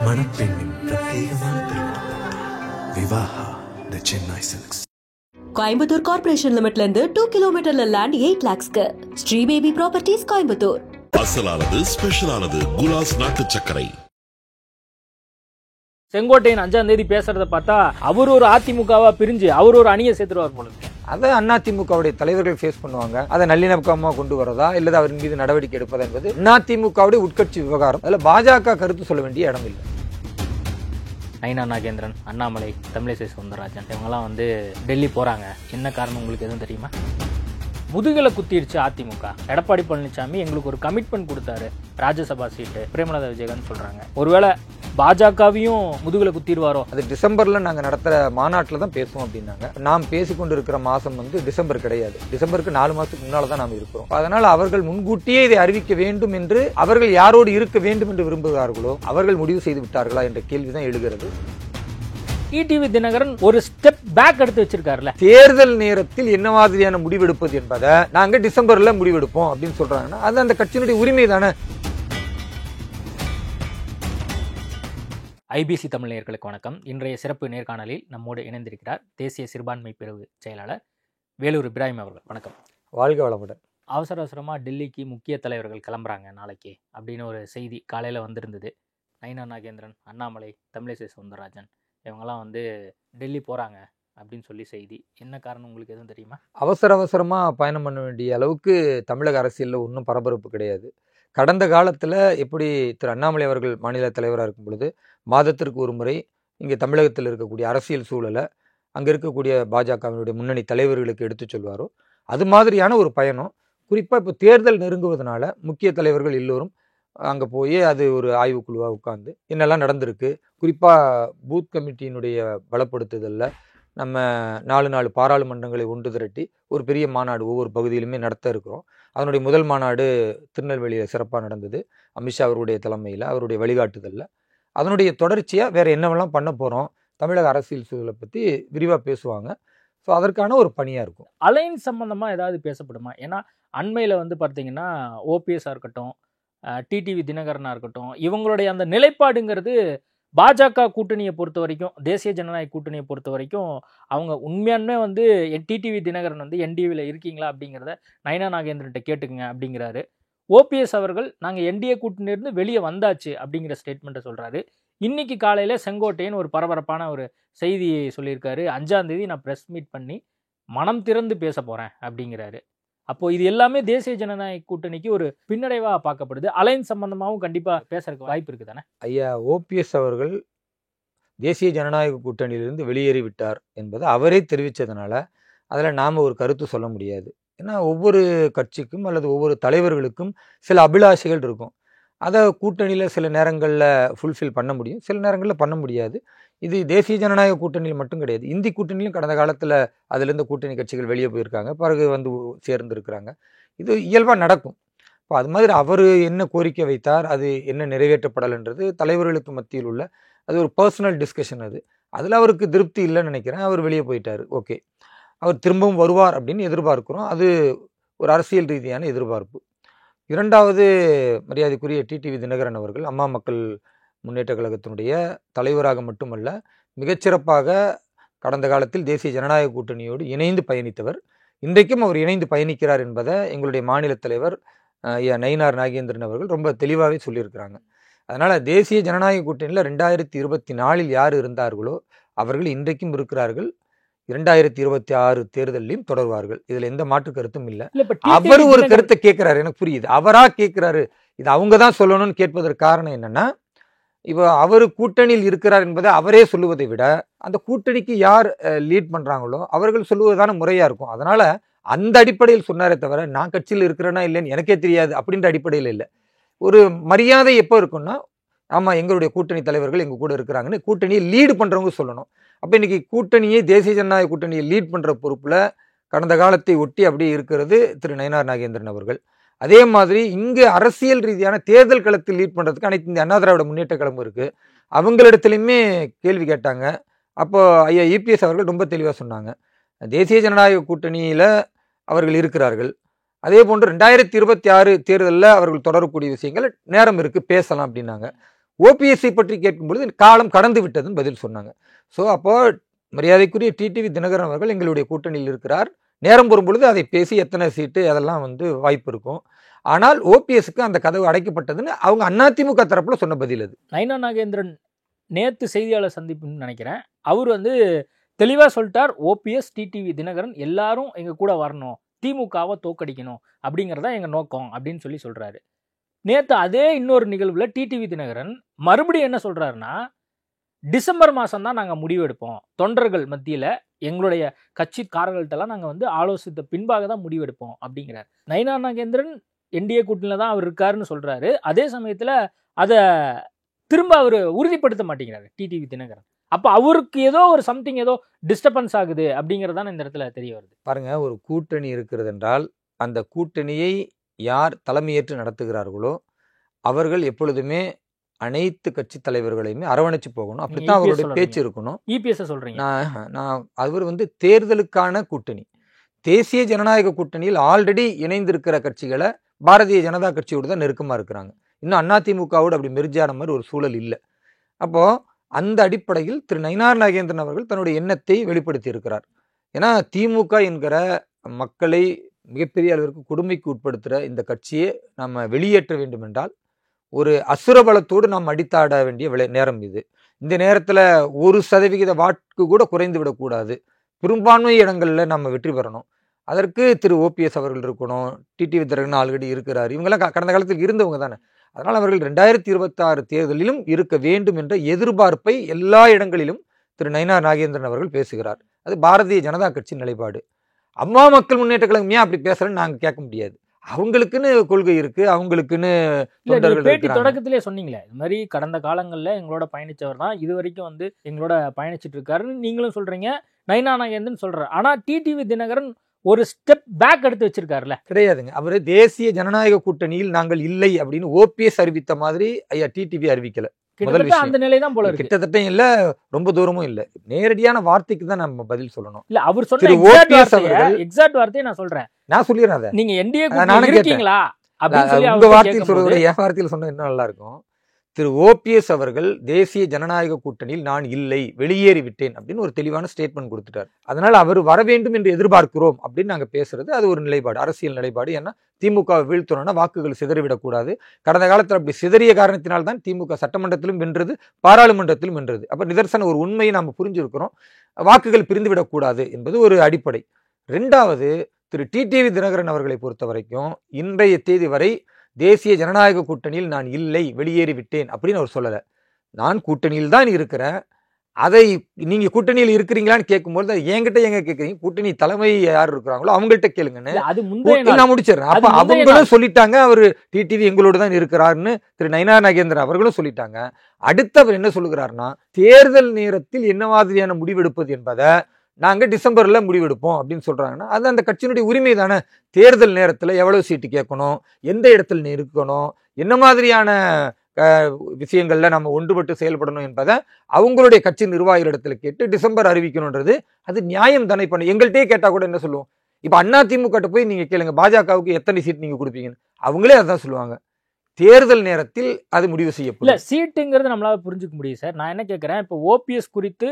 மணப்பெண்ணின் பிரத்யேகமான திருமணம் Vivaha the Chennai silks. Coimbatore corporation லிமிட்ல இருந்து 2 கிலோமீட்டர்ல லேண்ட் 8 lakhsக்கு ஸ்ரீ பேபி ப்ராப்பர்ட்டிஸ் கோயம்புத்தூர். அசலானது ஸ்பெஷலானது குலாஸ் நாட்டு சர்க்கரை. செங்கோட்டையன் 5ஆம் தேதி பேசுறத பார்த்தா அவர் ஒரு அதிமுகவா பிரிஞ்சு அவர் ஒரு அணியை சேர்த்துருவார் போல. அதை அதிமுகவுடைய தலைவர்கள் ஃபேஸ் பண்ணுவாங்க. அதை நல்லிணக்கமா கொண்டு வரதா இல்லது அவரின் மீது நடவடிக்கை எடுப்பதா என்பது அதிமுகவுடைய உட்கட்சி விவகாரம். அதில் பாஜக கருத்து சொல்ல வேண்டிய இடம் இல்லை. நயினா நாகேந்திரன், அண்ணாமலை, தமிழிசை சவுந்தரராஜன் இவங்கெல்லாம் டெல்லி போறாங்க. என்ன காரணம் உங்களுக்கு எதுவும் தெரியுமா? முதுகலை குத்திடுச்சு அதிமுக. எடப்பாடி பழனிசாமி எங்களுக்கு ஒரு கமிட்மெண்ட் கொடுத்தாரு, ராஜ்யசபா சீட்டு, பிரேமலதா விஜயகாந்த் சொல்றாங்க. ஒருவேளை பாஜகவையும் முதுகலை குத்திடுவாரோ? அது டிசம்பர்ல நாங்க நடத்துற மாநாட்டில் தான் பேசுவோம் அப்படின்னாங்க. நாம் பேசிக்கொண்டு இருக்கிற மாசம் டிசம்பர் கிடையாது. டிசம்பருக்கு 4 மாசத்துக்கு முன்னால தான் நாம் இருக்கிறோம். அதனால அவர்கள் முன்கூட்டியே இதை அறிவிக்க வேண்டும் என்று அவர்கள் யாரோடு இருக்க வேண்டும் என்று விரும்புகிறார்களோ அவர்கள் முடிவு செய்து விட்டார்களா என்ற கேள்விதான் எழுகிறது. டிடிவி தினகரன் ஒரு ஸ்டெப் பேக் எடுத்து வச்சிருக்காருல. தேர்தல் நேரத்தில் என்ன மாதிரியான முடிவெடுப்பது என்பதை நாங்க டிசம்பர்ல முடிவெடுப்போம் அப்படின்னு சொல்றாங்கன்னா அது அந்த கட்சியினுடைய உரிமை தானே. ஐபிசி தமிழ் நேயர்களுக்கு வணக்கம். இன்றைய சிறப்பு நேர்காணலில் நம்மோடு இணைந்திருக்கிறார் தேசிய சிறுபான்மை பிரிவு செயலாளர் வேலூர் இப்ராஹிம் அவர்கள். வணக்கம். வாழ்க வளமுடன். அவசர அவசரமாக டெல்லிக்கு முக்கிய தலைவர்கள் கிளம்புறாங்க நாளைக்கு அப்படின்னு ஒரு செய்தி காலையில் வந்திருந்தது. நயினா நாகேந்திரன், அண்ணாமலை, தமிழிசை சவுந்தரராஜன் இவங்கெல்லாம் டெல்லி போகிறாங்க அப்படின்னு சொல்லி செய்தி. என்ன காரணம் உங்களுக்கு எதுவும் தெரியுமா? அவசரமாக பயணம் பண்ண வேண்டிய அளவுக்கு தமிழக அரசியலில் ஒன்றும் பரபரப்பு கிடையாது. கடந்த காலத்தில் எப்படி திரு அண்ணாமலை அவர்கள் மாநில தலைவராக இருக்கும் பொழுது மாதத்திற்கு ஒரு முறை இங்கே தமிழகத்தில் இருக்கக்கூடிய அரசியல் சூழலை அங்கே இருக்கக்கூடிய பாஜகவினுடைய முன்னணி தலைவர்களுக்கு எடுத்து சொல்வாரோ அது மாதிரியான ஒரு பயணம். குறிப்பாக இப்போ தேர்தல் நெருங்குவதனால முக்கிய தலைவர்கள் எல்லோரும் அங்கே போய் அது ஒரு ஆய்வுக்குழுவாக உட்காந்து என்னெல்லாம் நடந்திருக்கு, குறிப்பாக பூத் கமிட்டியினுடைய பலப்படுத்துதலில் நம்ம 4 பாராளுமன்றங்களை ஒன்று திரட்டி ஒரு பெரிய மாநாடு ஒவ்வொரு பகுதியிலுமே நடத்த இருக்கிறோம். அதனுடைய முதல் மாநாடு திருநெல்வேலியில் சிறப்பாக நடந்தது, அமித்ஷா அவருடைய தலைமையில், அவருடைய வழிகாட்டுதலில். அதனுடைய தொடர்ச்சியாக வேறு என்னவெல்லாம் பண்ண போகிறோம், தமிழக அரசியல் சூழலை பற்றி விரிவாக பேசுவாங்க. ஸோ அதற்கான ஒரு பணியாக இருக்கும். அலைன்ஸ் சம்பந்தமாக ஏதாவது பேசப்படுமா? ஏன்னா அண்மையில் பார்த்தீங்கன்னா ஓபிஎஸ்ஸாக இருக்கட்டும், டிடிவி தினகரனாக இருக்கட்டும், இவங்களுடைய அந்த நிலைப்பாடுங்கிறது பாஜக கூட்டணியை பொறுத்த வரைக்கும், தேசிய ஜனநாயக கூட்டணியை பொறுத்த வரைக்கும் அவங்க உண்மையானுமே டிடிவி தினகரன் என்டிஏவில் இருக்கீங்களா அப்படிங்கிறத நயினா நாகேந்திரன்ட்ட கேட்டுக்குங்க அப்படிங்கிறாரு. ஓபிஎஸ் அவர்கள் நாங்கள் என்டிஏ கூட்டணியிலிருந்து வெளியே வந்தாச்சு அப்படிங்கிற ஸ்டேட்மெண்ட்டை சொல்கிறாரு. இன்னைக்கு காலையில் செங்கோட்டையன் ஒரு பரபரப்பான ஒரு செய்தியை சொல்லியிருக்காரு. 5ஆம் தேதி நான் ப்ரெஸ் மீட் பண்ணி மனம் திறந்து பேச போகிறேன் அப்படிங்கிறாரு. அப்போ இது எல்லாமே தேசிய ஜனநாயக கூட்டணிக்கு ஒரு பின்னடைவாக பார்க்கப்படுது. அலைன்ஸ் சம்பந்தமாகவும் கண்டிப்பாக பேசுறதுக்கு வாய்ப்பு இருக்குது தானே? ஐயா, ஓபிஎஸ் அவர்கள் தேசிய ஜனநாயக கூட்டணியிலிருந்து வெளியேறிவிட்டார் என்பதை அவரே தெரிவித்ததுனால அதில் நாம் ஒரு கருத்து சொல்ல முடியாது. ஏன்னா ஒவ்வொரு கட்சிக்கும் அல்லது ஒவ்வொரு தலைவர்களுக்கும் சில அபிலாஷைகள் இருக்கும். அதை கூட்டணியில் சில நேரங்களில் ஃபுல்ஃபில் பண்ண முடியும், சில நேரங்களில் பண்ண முடியாது. இது தேசிய ஜனநாயக கூட்டணியில் மட்டும் கிடையாது, இந்தி கூட்டணியிலும் கடந்த காலத்தில் அதிலிருந்து கூட்டணி கட்சிகள் வெளியே போயிருக்காங்க, பிறகு சேர்ந்துருக்கிறாங்க. இது இயல்பாக நடக்கும். இப்போ அது மாதிரி அவர் என்ன கோரிக்கை வைத்தார், அது என்ன நிறைவேற்றப்படலைன்றது தலைவர்களுக்கு மத்தியில் உள்ள அது ஒரு பர்சனல் டிஸ்கஷன். அதில் அவருக்கு திருப்தி இல்லைன்னு நினைக்கிறேன். அவர் வெளியே போயிட்டார். ஓகே, அவர் திரும்பவும் வருவார் அப்படின்னு எதிர்பார்க்கிறோம். அது ஒரு அரசியல் ரீதியான எதிர்பார்ப்பு. இரண்டாவது, மரியாதைக்குரிய டிடிவி தினகரன் அவர்கள் அம்மா மக்கள் முன்னேற்ற கழகத்தினுடைய தலைவராக மட்டுமல்ல, மிகச்சிறப்பாக கடந்த காலத்தில் தேசிய ஜனநாயக கூட்டணியோடு இணைந்து பயணித்தவர். இன்றைக்கும் அவர் இணைந்து பயணிக்கிறார் என்பதை எங்களுடைய மாநில தலைவர் நயினா நாகேந்திரன் அவர்கள் ரொம்ப தெளிவாகவே சொல்லியிருக்கிறாங்க. அதனால் தேசிய ஜனநாயக கூட்டணியில் 2024 யார் இருந்தார்களோ அவர்கள் இன்றைக்கும் இருக்கிறார்கள், 2026 தேர்தலையும் தொடர்வார்கள். இதுல எந்த மாற்று கருத்தும் இல்லை. அவர் ஒரு கருத்தை கேட்கிறாரு, எனக்கு புரியுது, அவரா கேட்கிறாரு, இது அவங்க தான் சொல்லணும்னு கேட்பதற்கு காரணம் என்னன்னா, இப்போ அவர் கூட்டணியில் இருக்கிறார் என்பதை அவரே சொல்லுவதை விட அந்த கூட்டணிக்கு யார் லீட் பண்றாங்களோ அவர்கள் சொல்லுவதுதான முறையா இருக்கும். அதனால அந்த அடிப்படையில் சொன்னாரே தவிர நான் கட்சியில் இருக்கிறேன்னா இல்லைன்னு எனக்கே தெரியாது அப்படின்ற அடிப்படையில் இல்லை. ஒரு மரியாதை எப்போ இருக்குன்னா, ஆமா எங்களுடைய கூட்டணி தலைவர்கள் எங்க கூட இருக்கிறாங்கன்னு கூட்டணியை லீடு பண்றவங்க சொல்லணும். அப்ப இன்னைக்கு கூட்டணியை தேசிய ஜனநாயக கூட்டணியை லீட் பண்ற பொறுப்புல கடந்த காலத்தை ஒட்டி அப்படியே இருக்கிறது திரு நயினா நாகேந்திரன் அவர்கள். அதே மாதிரி இங்கு அரசியல் ரீதியான தேர்தல் களத்தில் லீட் பண்றதுக்கு அனைத்து இந்த அண்ணா திராவிட முன்னேற்ற கழகம் இருக்கு, அவங்களிடத்திலுமே கேள்வி கேட்டாங்க. அப்போ ஐயா இபிஎஸ் அவர்கள் ரொம்ப தெளிவா சொன்னாங்க, தேசிய ஜனநாயக கூட்டணியில அவர்கள் இருக்கிறார்கள், அதே போன்று 2026 தேர்தலில் அவர்கள் தொடரக்கூடிய விஷயங்கள் நேரம் இருக்கு பேசலாம் அப்படின்னாங்க. ஓபிஎஸ்ஐ பற்றி கேட்கும் பொழுது காலம் கடந்து விட்டதுன்னு பதில் சொன்னாங்க. ஸோ அப்போ மரியாதைக்குரிய டிடிவி தினகரன் அவர்கள் எங்களுடைய கூட்டணியில் இருக்கிறார், நேரம் வரும் பொழுது அதை பேசி எத்தனை சீட்டு அதெல்லாம் வாய்ப்பு இருக்கும். ஆனால் ஓபிஎஸ்க்கு அந்த கதவு அடைக்கப்பட்டதுன்னு அவங்க அதிமுக தரப்புல சொன்ன பதில் அது. நயினா நாகேந்திரன் நேற்று செய்தியாளர் சந்திப்புன்னு நினைக்கிறேன், அவர் தெளிவாக சொல்லிட்டார், ஓபிஎஸ் டிடிவி தினகரன் எல்லாரும் எங்கள் கூட வரணும், திமுகவை தோக்கடிக்கணும் அப்படிங்கிறதா எங்கள் நோக்கம் அப்படின்னு சொல்கிறாரு. நேற்று அதே இன்னொரு நிகழ்வில் டிடிவி தினகரன் மறுபடியும் என்ன சொல்கிறாருன்னா, டிசம்பர் மாதம் தான் நாங்கள் முடிவெடுப்போம், தொண்டர்கள் மத்தியில் எங்களுடைய கட்சிக்காரர்கள்ட்டெல்லாம் நாங்கள் ஆலோசித்த பின்பாக தான் முடிவெடுப்போம் அப்படிங்கிறார். நயினா நாகேந்திரன் என்டிஏ கூட்டணியில் தான் அவர் இருக்காருன்னு சொல்கிறாரு. அதே சமயத்தில் அதை திரும்ப அவர் உறுதிப்படுத்த மாட்டேங்கிறாரு டிடிவி தினகரன். அப்போ அவருக்கு ஏதோ ஒரு சம்திங் ஏதோ டிஸ்டர்பன்ஸ் ஆகுது அப்படிங்கிறதான் இந்த இடத்துல தெரிய வருது. பாருங்க, ஒரு கூட்டணி இருக்கிறது என்றால் அந்த கூட்டணியை யார் தலைமையேற்று நடத்துகிறார்களோ அவர்கள் எப்பொழுதுமே அனைத்து கட்சி தலைவர்களையுமே அரவணைச்சு போகணும். அப்படித்தான் அவருடைய பேச்சு இருக்கணும். இபிஎஸ் சொல்றீங்க. நான் அவர் தேர்தலுக்கான கூட்டணி, தேசிய ஜனநாயக கூட்டணியில் ஆல்ரெடி இணைந்திருக்கிற கட்சிகளை பாரதிய ஜனதா கட்சியோடு தான் நெருக்கமா இருக்கிறாங்க. இன்னும் அதிமுகவோடு அப்படி மெர்ஜான மாதிரி ஒரு சூழல் இல்லை. அப்போ அந்த அடிப்படையில் திரு நயினார் நாகேந்திரன் அவர்கள் தன்னுடைய எண்ணத்தை வெளிப்படுத்தி இருக்கிறார். ஏன்னா திமுக என்கிற மக்களை மிகப்பெரிய அளவிற்கு கொடுமைக்கு உட்படுத்துகிற இந்த கட்சியை நம்ம வெளியேற்ற வேண்டும் என்றால் ஒரு அசுரபலத்தோடு நாம் அடித்தாட வேண்டிய நேரம் இது. இந்த நேரத்தில் 1% வாக்கு கூட குறைந்து விடக்கூடாது. பெரும்பான்மை இடங்களில் நம்ம வெற்றி பெறணும். அதற்கு திரு ஓபிஎஸ் அவர்கள் இருக்கணும், டிடிவி தினகரன் ஆல்ரெடி இருக்கிறார், இவங்கெல்லாம் கடந்த காலத்தில் இருந்தவங்க தானே. அதனால் அவர்கள் 2026 தேர்தலிலும் இருக்க வேண்டும் என்ற எதிர்பார்ப்பை எல்லா இடங்களிலும் திரு நயினார் நாகேந்திரன் அவர்கள் பேசுகிறார். அது பாரதிய ஜனதா கட்சி நிலைப்பாடு. அம்மா மக்கள் முன்னேற்ற கழகம் ஏன் அப்படி பேசுறேன்னு நாங்கள் கேட்க முடியாது. அவங்களுக்குன்னு கொள்கை இருக்கு, அவங்களுக்குன்னு பேட்டி தொடக்கத்திலே சொன்னீங்களே, இது மாதிரி கடந்த காலங்களில் எங்களோட பயணிச்சவர் தான் இது வரைக்கும் எங்களோட பயணிச்சுட்டு இருக்காருன்னு நீங்களும் சொல்றீங்க, நயினா நாகேந்திரன் சொல்றாரு. ஆனா டிடிவி தினகரன் ஒரு ஸ்டெப் பேக் எடுத்து வச்சிருக்காருல்ல. கிடையாதுங்க. அவரு தேசிய ஜனநாயக கூட்டணியில் நாங்கள் இல்லை அப்படின்னு ஓபிஎஸ் அறிவித்த மாதிரி ஐயா டிடிவி அறிவிக்கல. அந்த நிலை தான் போல இருக்கு. கிட்டத்தட்ட இல்ல, ரொம்ப தூரமும் இல்ல, நேரடியான வார்த்தைக்கு தான் நம்ம பதில் சொல்லணும். இல்ல அவர் சொன்ன எக்ஸாக்ட் வார்த்தையை நான் சொல்றேன். நான் சொல்லிடுறேன் அதை. நீங்க என்டிஏ கூட்டணியில் இருக்கீங்களா அப்படின்னு உங்க வார்த்தையில் சொல்றத என் வார்த்தையில் சொன்னா இன்னும் நல்லா இருக்கும். திரு ஓபிஎஸ் அவர்கள் தேசிய ஜனநாயக கூட்டணியில் நான் இல்லை, வெளியேறி விட்டேன் அப்படின்னு ஒரு தெளிவான ஸ்டேட்மெண்ட் கொடுத்துட்டார். அதனால அவர் வர வேண்டும் என்று எதிர்பார்க்கிறோம் அப்படின்னு நாங்க பேசுறது அது ஒரு நிலைப்பாடு, அரசியல் நிலைப்பாடு. ஏன்னா திமுக வீழ்த்தணும்னா வாக்குகள் சிதறிவிடக்கூடாது. கடந்த காலத்தில் அப்படி சிதறிய காரணத்தினால்தான் திமுக சட்டமன்றத்திலும் வென்றது, பாராளுமன்றத்திலும் வென்றது. அப்ப நிதர்சன ஒரு உண்மையை நாம புரிஞ்சிருக்கிறோம். வாக்குகள் பிரிந்து விடக்கூடாது என்பது ஒரு அடிப்படை. 2வது, திரு டிடிவி தினகரன் அவர்களை பொறுத்த வரைக்கும் இன்றைய தேதி வரை தேசிய ஜனநாயக கூட்டணியில் நான் இல்லை, வெளியேறி விட்டேன் அப்படின்னு அவர் சொல்லலை. நான் கூட்டணியில் தான் இருக்கிறேன். அதை நீங்க கூட்டணியில் இருக்கிறீங்களான்னு கேட்கும்போது என்கிட்ட எங்க கேட்குறீங்க, கூட்டணி தலைமை யார் இருக்கிறாங்களோ அவங்கள்ட்ட கேளுங்கன்னு நான் முடிச்சிடுறேன். அப்ப அவங்களும் சொல்லிட்டாங்க அவரு டிடிவி எங்களோடு தான் இருக்கிறாருன்னு திரு நயினார் நாகேந்திரன் அவர்களும் சொல்லிட்டாங்க. அடுத்தவர் என்ன சொல்லுகிறாருன்னா, தேர்தல் நேரத்தில் என்ன மாதிரியான முடிவெடுப்பது என்பதை நாங்க டிசம்பர்ல முடிவெடுப்போம் அப்படின்னு சொல்றாங்கன்னா அது அந்த கட்சியினுடைய உரிமை தானே. தேர்தல் நேரத்துல எவ்வளவு சீட்டு கேட்கணும், எந்த இடத்துல இருக்கணும், என்ன மாதிரியான விஷயங்கள்ல நம்ம ஒன்றுபட்டு செயல்படணும் என்பதை அவங்களுடைய கட்சி நிர்வாகிகளிடத்துல கேட்டு டிசம்பர் அறிவிக்கணும்ன்றது அது நியாயம் தானே. இப்ப எங்கள்கிட்டயே கேட்டா கூட என்ன சொல்லுவோம், இப்ப அதிமுக போய் நீங்க கேளுங்க பாஜகவுக்கு எத்தனை சீட் நீங்க கொடுப்பீங்கன்னு, அவங்களே அதான் சொல்லுவாங்க. தேர்தல் நேரத்தில் அது முடிவு செய்யப்படும். சீட்டுங்கிறது நம்மளால புரிஞ்சுக்க முடியும் சார். நான் என்ன கேட்கிறேன், இப்போ ஓபிஎஸ் குறித்து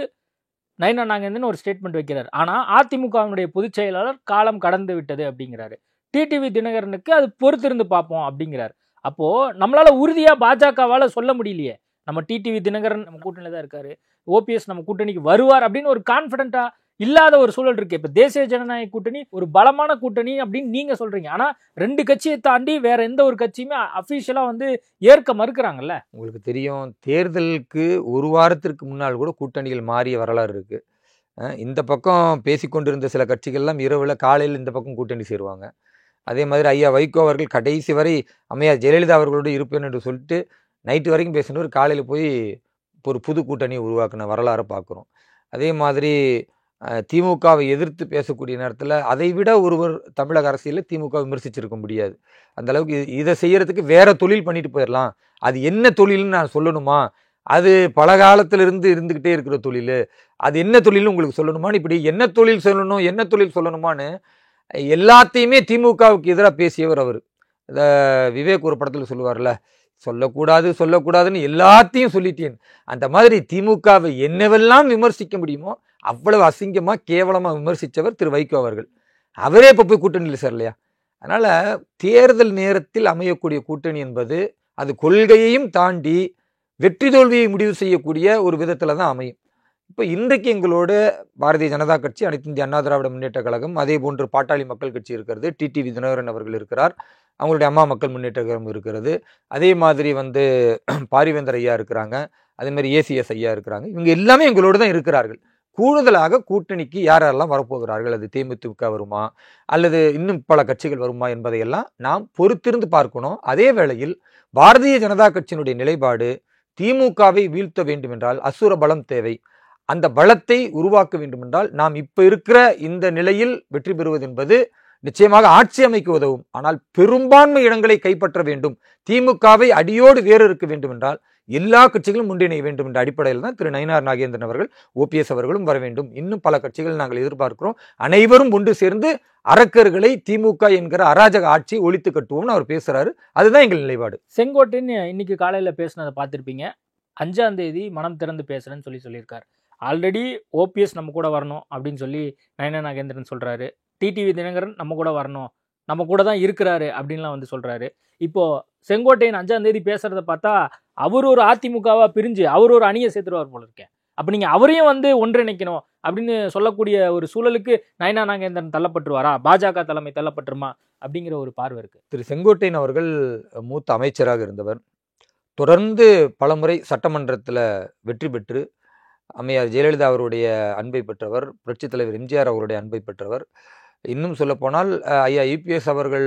நயினா நாகேந்திரன் ஒரு ஸ்டேட்மெண்ட் வைக்கிறார். ஆனா அதிமுகவினுடைய பொதுச் செயலாளர் காலம் கடந்து விட்டது அப்படிங்கிறாரு. டிடிவி தினகரனுக்கு அது பொறுத்திருந்து பார்ப்போம் அப்படிங்கிறாரு. அப்போ நம்மளால உறுதியா பாஜகவால சொல்ல முடியலையே, நம்ம டிடிவி தினகரன் நம்ம கூட்டணியில தான் இருக்காரு, ஓபிஎஸ் நம்ம கூட்டணிக்கு வருவார் அப்படின்னு ஒரு கான்பிடண்டா இல்லாத ஒரு சூழல் இருக்கு. இப்ப தேசிய ஜனநாயக கூட்டணி ஒரு பலமான கூட்டணி அப்படின்னு நீங்க சொல்றீங்க. ஆனா 2 கட்சியை தாண்டி வேற எந்த ஒரு கட்சியுமே அபிஷியலா ஏற்க மறுக்கிறாங்கல்ல. உங்களுக்கு தெரியும், தேர்தலுக்கு 1 வாரத்திற்கு முன்னால் கூட கூட்டணிகள் மாறிய வரலாறு இருக்கு. இந்த பக்கம் பேசிக்கொண்டிருந்த சில கட்சிகள்லாம் இரவுல காலையில் இந்த பக்கம் கூட்டணி சேருவாங்க. அதே மாதிரி ஐயா வைகோ அவர்கள் கடைசி வரை அம்மையார் ஜெயலலிதா அவர்களோடு இருப்பேன் என்று சொல்லிட்டு நைட்டு வரைக்கும் பேசினவர் காலையில் போய் ஒரு புது கூட்டணியை உருவாக்கின வரலாறை பார்க்குறோம். அதே மாதிரி திமுகவை எதிர்த்து பேசக்கூடிய நேரத்தில் அதை விட ஒருவர் தமிழக அரசியலில் திமுக விமர்சிச்சிருக்க முடியாது. அந்த அளவுக்கு இதை செய்யறதுக்கு வேற தொழில் பண்ணிட்டு போயிடலாம். அது என்ன தொழில்னு நான் சொல்லணுமா, அது பல காலத்திலிருந்து இருந்துகிட்டே இருக்கிற தொழில், அது என்ன தொழில்னு உங்களுக்கு சொல்லணுமான்னு, இப்படி என்ன தொழில் சொல்லணும் என்ன தொழில் சொல்லணுமான்னு எல்லாத்தையுமே திமுகவுக்கு எதிராக பேசியவர் அவர். இந்த விவேக் ஒரு படத்தில் சொல்லுவார்ல, சொல்லக்கூடாதுன்னு எல்லாத்தையும் சொல்லிட்டேன். அந்த மாதிரி திமுகவை என்னவெல்லாம் விமர்சிக்க முடியுமோ அவ்வளவு அசிங்கமா கேவலமா விமர்சித்தவர் திரு வைகோ அவர்கள். அவரே இப்போ போய் கூட்டணியில் சேரலையா? அதனால தேர்தல் நேரத்தில் அமையக்கூடிய கூட்டணி என்பது அது கொள்கையையும் தாண்டி வெற்றி தோல்வியை முடிவு செய்யக்கூடிய ஒரு விதத்துல தான் அமையும். இப்போ இன்றைக்கு எங்களோட பாரதிய ஜனதா கட்சி, அனைத்து இந்திய அண்ணா திராவிட முன்னேற்ற கழகம், அதே போன்று பாட்டாளி மக்கள் கட்சி இருக்கிறது, டிடிவி தினகரன் அவர்கள் இருக்கிறார், அவங்களுடைய அம்மா மக்கள் முன்னேற்ற கழகம் இருக்கிறது, அதே மாதிரி பாரிவேந்தர் ஐயா இருக்கிறாங்க, அதே மாதிரி ஏசிஎஸ் ஐயா இருக்கிறாங்க. இவங்க எல்லாமே எங்களோடு தான் இருக்கிறார்கள். கூடுதலாக கூட்டணிக்கு யாரெல்லாம் வரப்போகிறார்கள், அது தேமுதிக வருமா அல்லது இன்னும் பல கட்சிகள் வருமா என்பதையெல்லாம் நாம் பொறுத்திருந்து பார்க்கணும். அதே வேளையில் பாரதிய ஜனதா கட்சியினுடைய நிலைப்பாடு திமுகவை வீழ்த்த வேண்டும் என்றால் அசுர பலம் தேவை. அந்த பலத்தை உருவாக்க வேண்டும் என்றால் நாம் இப்ப இருக்கிற இந்த நிலையில் வெற்றி பெறுவது என்பது நிச்சயமாக ஆட்சி அமைக்க உதவும். ஆனால் பெரும்பான்மை இடங்களை கைப்பற்ற வேண்டும், திமுகவை அடியோடு வேறு இருக்க வேண்டும் என்றால் எல்லா கட்சிகளும் ஒன்றிணைய வேண்டும் என்ற அடிப்படையில் தான் திரு நயினார் நாகேந்திரன் அவர்கள், ஓபிஎஸ் அவர்களும் வர வேண்டும். இன்னும் பல கட்சிகள் நாங்கள் எதிர்பார்க்கிறோம். அனைவரும் ஒன்று சேர்ந்து அரக்கர்களை திமுக என்கிற அராஜக ஆட்சியை ஒழித்து கட்டுவோம்னு அவர் பேசுறாரு. அதுதான் எங்கள் நிலைப்பாடு. செங்கோட்டையன் இன்னைக்கு காலையில பேசினதை பார்த்திருப்பீங்க. 5ஆம் தேதி மனம் திறந்து பேசுறேன்னு சொல்லியிருக்காரு. ஆல்ரெடி ஓபிஎஸ் நம்ம கூட வரணும் அப்படின்னு சொல்லி நயினார் நாகேந்திரன் சொல்றாரு. டிடிவி தினகரன் நம்ம கூட வரணும், நம்ம கூட தான் இருக்கிறாரு அப்படின்லாம் சொல்றாரு. இப்போ செங்கோட்டையன் 5ஆம் தேதி பேசுறத பார்த்தா அவர் ஒரு அதிமுகவா பிரிஞ்சு அவர் ஒரு அணியை சேர்த்துருவார் போல இருக்கேன். அப்ப நீங்க அவரையும் ஒன்றிணைக்கணும் அப்படின்னு சொல்லக்கூடிய ஒரு சூழலுக்கு நயினார் நாகேந்திரன் தள்ளப்பட்டுருவாரா, பாஜக தலைமை தள்ளப்பட்டுருமா அப்படிங்கிற ஒரு பார்வை இருக்கு. திரு செங்கோட்டையன் அவர்கள் மூத்த அமைச்சராக இருந்தவர், தொடர்ந்து பலமுறை சட்டமன்றத்தில் வெற்றி பெற்று அம்மையார் ஜெயலலிதா அவருடைய அன்பை பெற்றவர், புரட்சித் தலைவர் எம்ஜிஆர் அவருடைய அன்பை பெற்றவர். இன்னும் சொல்ல போனால் ஐயா யூபிஎஸ் அவர்கள்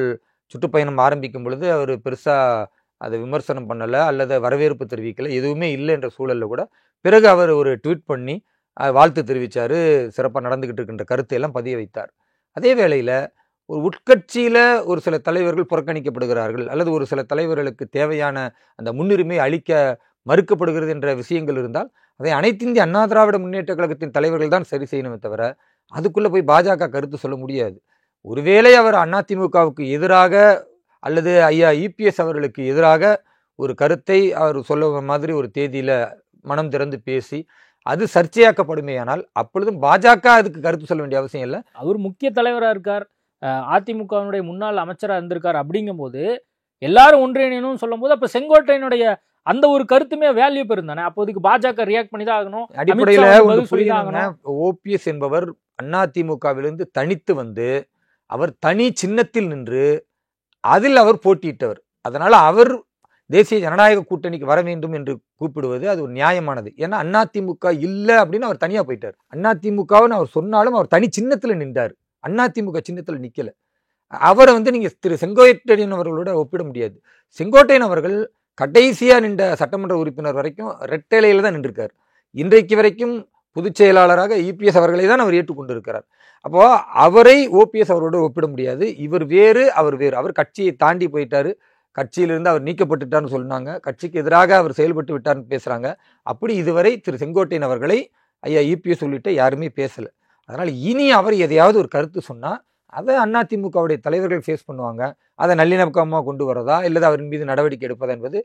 சுற்றுப்பயணம் ஆரம்பிக்கும் பொழுது அவர் பெருசா அதை விமர்சனம் பண்ணலை அல்லது வரவேற்பு தெரிவிக்கலை, எதுவுமே இல்லை என்ற சூழலில் கூட பிறகு அவர் ஒரு ட்வீட் பண்ணி வாழ்த்து தெரிவித்தார், சிறப்பாக நடந்துக்கிட்டு இருக்கின்ற கருத்தை எல்லாம் பதிய வைத்தார். அதே வேளையில் ஒரு உட்கட்சியில் ஒரு சில தலைவர்கள் புறக்கணிக்கப்படுகிறார்கள் அல்லது ஒரு சில தலைவர்களுக்கு தேவையான அந்த முன்னுரிமை அளிக்க மறுக்கப்படுகிறது என்ற விஷயங்கள் இருந்தால் அதை அனைத்து இந்திய அண்ணா திராவிட முன்னேற்ற கழகத்தின் தலைவர்கள் தான் சரி செய்யணுமே தவிர அதுக்குள்ளே போய் பாஜக கருத்து சொல்ல முடியாது. ஒருவேளை அவர் அதிமுகவுக்கு எதிராக அல்லது ஐயா யூபிஎஸ் அவர்களுக்கு எதிராக ஒரு கருத்தை அவர் சொல்ல மாதிரி ஒரு தேதியில் மனம் திறந்து பேசி அது சர்ச்சையாக்கப்படுமேயானால் அப்பொழுதும் பாஜக அதுக்கு கருத்து சொல்ல வேண்டிய அவசியம் இல்லை. அவர் முக்கிய தலைவராக இருக்கார், அதிமுகவினுடைய முன்னாள் அமைச்சராக இருந்திருக்கார். அப்படிங்கும்போது எல்லாரும் ஒன்றிணையணும்னு சொல்லும் போது அப்போ செங்கோட்டையனுடைய அந்த ஒரு கருத்துமே வேல்யூ பெருந்தானே. அப்போதைக்கு பாஜக ரியாக்ட் பண்ணி தான் ஆகணும். அடிப்படையில் ஓபிஎஸ் என்பவர் அதிமுகவிலிருந்து தனித்து அவர் தனி சின்னத்தில் நின்று அதில் அவர் போட்டியிட்டவர். அதனால அவர் தேசிய ஜனநாயக கூட்டணிக்கு வர வேண்டும் என்று கூப்பிடுவது அது ஒரு நியாயமானது. ஏன்னா அதிமுக இல்லை அப்படின்னு அவர் தனியா போயிட்டார். அதிமுகன்னு அவர் சொன்னாலும் அவர் தனி சின்னத்தில் நின்றார், அதிமுக சின்னத்தில் நிக்கல. அவரை நீங்க திரு செங்கோட்டையன் அவர்களோட ஒப்பிட முடியாது. செங்கோட்டையன் அவர்கள் கடைசியா நின்ற சட்டமன்ற உறுப்பினர் வரைக்கும் ரெட்டையில தான் நின்றிருக்கார். இன்றைக்கு வரைக்கும் பொதுச் செயலாளராக இபிஎஸ் அவர்களை தான் அவர் ஏற்றுக்கொண்டிருக்கிறார். அப்போ அவரை ஓபிஎஸ் அவரோட ஒப்பிட முடியாது. இவர் வேறு, அவர் வேறு. அவர் கட்சியை தாண்டி போயிட்டாரு, கட்சியிலிருந்து அவர் நீக்கப்பட்டுட்டார்னு சொன்னாங்க, கட்சிக்கு எதிராக அவர் செயல்பட்டு விட்டார்னு பேசுறாங்க. அப்படி இதுவரை திரு செங்கோட்டையன் அவர்களை ஐயா இபிஎஸ் உள்ளிட்ட யாருமே பேசல. அதனால இனி அவர் எதையாவது ஒரு கருத்து சொன்னா அதை அதிமுகவுடைய தலைவர்கள் ஃபேஸ் பண்ணுவாங்க. அதை நல்லிணக்கமாக கொண்டு வரதா இல்லது அவரின் மீது நடவடிக்கை எடுப்பதா என்பது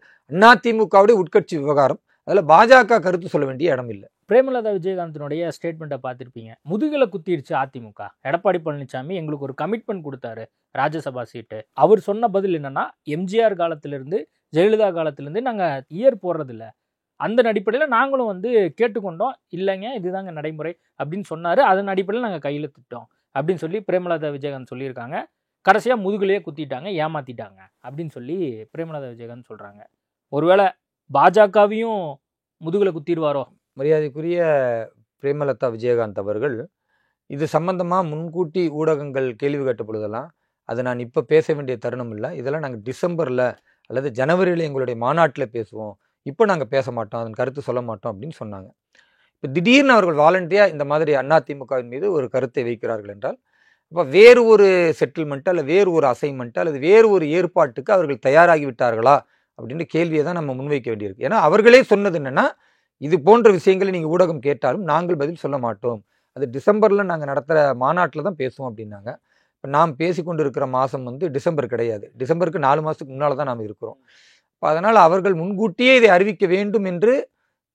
அதிமுகவுடைய உட்கட்சி விவகாரம். அதில் பாஜக கருத்து சொல்ல வேண்டிய இடம் இல்லை. பிரேமலதா விஜயகாந்தனுடைய ஸ்டேட்மெண்ட்டை பார்த்துருப்பீங்க. முதுகில குத்திடுச்சு அதிமுக. எடப்பாடி பழனிசாமி எங்களுக்கு ஒரு கமிட்மெண்ட் கொடுத்தாரு, ராஜ்யசபா சீட்டு. அவர் சொன்ன பதில் என்னன்னா, எம்ஜிஆர் காலத்திலிருந்து ஜெயலலிதா காலத்திலிருந்து நாங்கள் இயர் போடுறதில்ல, அந்த அடிப்படையில் நாங்களும் கேட்டுக்கொண்டோம், இல்லைங்க இதுதாங்க நடைமுறை அப்படின்னு சொன்னார். அதன் அடிப்படையில் நாங்கள் கையெழுத்திட்டோம் அப்படின்னு சொல்லி பிரேமலதா விஜயகாந்த் சொல்லியிருக்காங்க. கடைசியாக முதுகுலையே குத்திட்டாங்க, ஏமாத்திட்டாங்க அப்படின்னு சொல்லி பிரேமலதா விஜயகாந்த் சொல்கிறாங்க. ஒருவேளை பாஜகவையும் முதுகுல குத்திடுவாரோ? மரியாதைக்குரிய பிரேமலதா விஜயகாந்த் அவர்கள் இது சம்பந்தமாக முன்கூட்டி ஊடகங்கள் கேள்வி கேட்ட பொழுதெல்லாம் அதை நான் இப்போ பேச வேண்டிய தருணம் இல்லை, இதெல்லாம் நாங்கள் டிசம்பரில் அல்லது ஜனவரியில் எங்களுடைய மாநாட்டில் பேசுவோம், இப்போ நாங்கள் பேச மாட்டோம், அதன் கருத்து சொல்ல மாட்டோம் அப்படின்னு சொன்னாங்க. இப்போ திடீர்னு அவர்கள் வாலண்டியாக இந்த மாதிரி அதிமுகவின் மீது ஒரு கருத்தை வைக்கிறார்கள் என்றால் அப்போ வேறு ஒரு செட்டில்மெண்ட் அல்லது வேறு ஒரு அசைன்மெண்ட் அல்லது வேறு ஒரு ஏற்பாட்டுக்கு அவர்கள் தயாராகி விட்டார்களா அப்படின்ற கேள்வியை தான் நம்ம முன்வைக்க வேண்டியிருக்கு. ஏன்னா அவர்களே சொன்னது என்னன்னா, இது போன்ற விஷயங்களை நீங்கள் ஊடகம் கேட்டாலும் நாங்கள் பதில் சொல்ல மாட்டோம், அது டிசம்பரில் நாங்கள் நடத்துகிற மாநாட்டில் தான் பேசுவோம் அப்படின்னாங்க. இப்போ நாம் பேசிக்கொண்டு இருக்கிற மாதம் டிசம்பர் கிடையாது, டிசம்பருக்கு 4 மாதத்துக்கு முன்னால் தான் நாம் இருக்கிறோம். அதனால் அவர்கள் முன்கூட்டியே இதை அறிவிக்க வேண்டும் என்று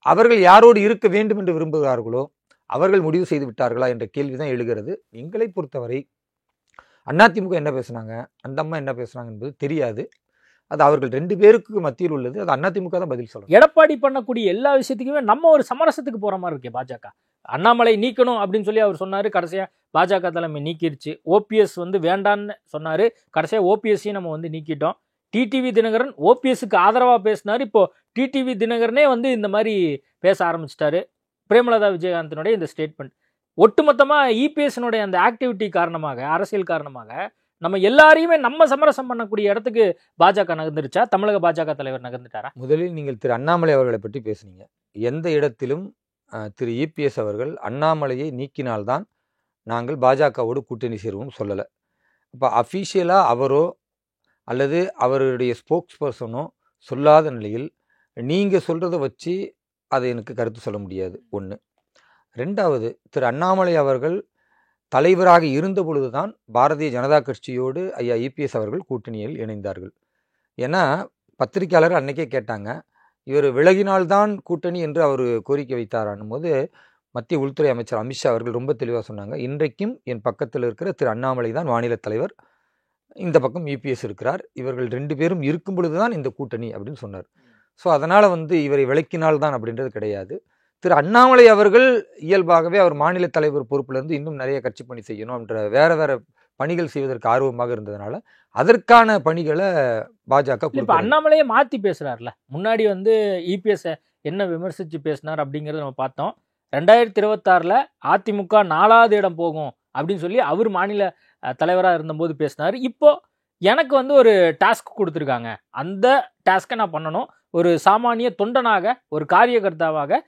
அவர்கள் யாரோடு இருக்க வேண்டும் என்று விரும்புகிறார்களோ அவர்கள் முடிவு செய்து விட்டார்களா என்ற கேள்விதான் எழுகிறது. எங்களை பொறுத்தவரை அதிமுக என்ன பேசுனாங்க, அந்த அம்மா என்ன பேசுனாங்க என்பது தெரியாது. அது அவர்கள் 2 பேருக்கு மத்தியில் உள்ளது. அது அதிமுக தான் பதில் சொல்லணும். எடப்பாடி பண்ணக்கூடிய எல்லா விஷயத்துக்குமே நம்ம ஒரு சமரசத்துக்கு போற மாதிரி இருக்கே பாஜக. அண்ணாமலை நீக்கணும் அப்படின்னு சொல்லி அவர் சொன்னாரு, கடைசியா பாஜக தலைமை நீக்கிருச்சு. ஓபிஎஸ் வந்து வேண்டான்னு சொன்னாரு, கடைசியா ஓபிஎஸ்ஸையும் நம்ம வந்து நீக்கிட்டோம். டிடிவி தினகரன் ஓபிஎஸ்க்கு ஆதரவா பேசினாரு, இப்போ டிடிவி தினகரனே வந்து இந்த மாதிரி பேச ஆரம்பிச்சிட்டாரு. பிரேமலதா விஜயகாந்தனுடைய இந்த ஸ்டேட்மெண்ட் ஒட்டுமொத்தமா இபிஎஸ்னுடைய அந்த ஆக்டிவிட்டி காரணமாக, அரசியல் காரணமாக நம்ம எல்லாரையுமே நம்ம சமரசம் பண்ணக்கூடிய இடத்துக்கு பாஜக நகர்ந்துருச்சா? தமிழக பாஜக தலைவர் நகர்ந்துட்டாரா? முதலில் நீங்கள் திரு அண்ணாமலை அவர்களை பற்றி பேசுனீங்க. எந்த இடத்திலும் திரு இபிஎஸ் அவர்கள் அண்ணாமலையை நீக்கினால்தான் நாங்கள் பாஜகவோடு கூட்டணி சேருவோம் சொல்லலை. அப்போ அஃபீஷியலாக அவரோ அல்லது அவருடைய ஸ்போக்ஸ் பர்சனோ சொல்லாத நிலையில் நீங்கள் சொல்கிறத வச்சு அதை எனக்கு கருத்து சொல்ல முடியாது. 1. 2வது, திரு அண்ணாமலை அவர்கள் தலைவராக இருந்த பொழுதுதான் பாரதிய ஜனதா கட்சியோடு ஐயா இபிஎஸ் அவர்கள் கூட்டணியில் இணைந்தார்கள். ஏன்னா பத்திரிகையாளர் அன்னைக்கே கேட்டாங்க, இவர் விலகினால்தான் கூட்டணி என்று அவர் கோரிக்கை வைத்தாரானும் போது மத்திய உள்துறை அமைச்சர் அமித்ஷா அவர்கள் ரொம்ப தெளிவாக சொன்னாங்க, இன்றைக்கும் என் பக்கத்தில் இருக்கிற திரு அண்ணாமலை தான் மாநில தலைவர், இந்த பக்கம் இபிஎஸ் இருக்கிறார், இவர்கள் 2 பேரும் இருக்கும் பொழுதுதான் இந்த கூட்டணி அப்படின்னு சொன்னார். ஸோ அதனால் வந்து இவரை விலக்கினால்தான் அப்படின்றது கிடையாது. திரு அண்ணாமலை அவர்கள் இயல்பாகவே அவர் மாநில தலைவர் பொறுப்பிலிருந்து இன்னும் நிறைய கட்சி பணி செய்யணும் என்ற வேற வேற பணிகள் செய்வதற்கு ஆர்வமாக இருந்ததுனால அதற்கான பணிகளை பாஜக. இப்ப அண்ணாமலையே மாத்தி பேசுறாருல, முன்னாடி வந்து இபிஎஸ் என்ன விமர்சிச்சு பேசினார் அப்படிங்கறத நம்ம பார்த்தோம். 2026 அதிமுக 4வது இடம் போகும் அப்படின்னு சொல்லி அவர் மாநில தலைவராக இருந்தபோது பேசினார். இப்போ எனக்கு வந்து ஒரு டாஸ்க் கொடுத்துருக்காங்க, அந்த டாஸ்கை நான் பண்ணணும், ஒரு சாமானிய தொண்டனாக ஒரு காரியகர்த்தாவாக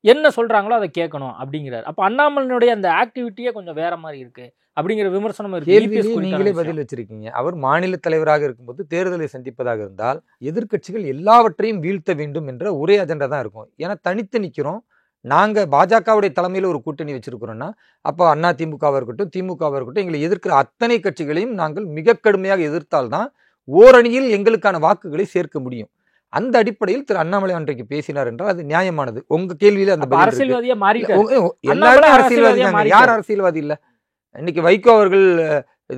என்ன சொல்றாங்களோ அதை கேட்கணும் அப்படிங்கிறார். அப்ப அண்ணாமலையினுடைய அந்த ஆக்டிவிட்டியே கொஞ்சம் வேற மாதிரி இருக்கு அப்படிங்கிற விமர்சனம் இருக்கு. நீங்களே பதில் வச்சிருக்கீங்க. அவர் மாநில தலைவராக இருக்கும்போது தேர்தலை சந்திப்பதாக இருந்தால் எதிர்க்கட்சிகள் எல்லாவற்றையும் வீழ்த்த வேண்டும் என்ற ஒரே அஜெண்டா தான் இருக்கும். ஏன்னா தனித்து நிற்கிறோம், நாங்க பாஜகவுடைய தலைமையில் ஒரு கூட்டணி வச்சிருக்கிறோம்னா அப்போ அதிமுகவாக இருக்கட்டும் திமுகவாக இருக்கட்டும் எங்களை எதிர்க்கிற அத்தனை கட்சிகளையும் நாங்கள் மிக கடுமையாக எதிர்த்தால்தான் ஓரணியில் எங்களுக்கான வாக்குகளை சேர்க்க முடியும். அந்த அடிப்படையில் திரு அண்ணாமலை அன்றைக்கு பேசினார் என்றால் அது நியாயமானது. உங்க கேள்வியில அந்த அரசியல்வாதியா மாறிட்டாரு. எல்லாருமே அரசியல்வாதி தாங்க, யார் அரசியல்வாதி இல்ல? இன்னைக்கு வைகோ அவர்கள்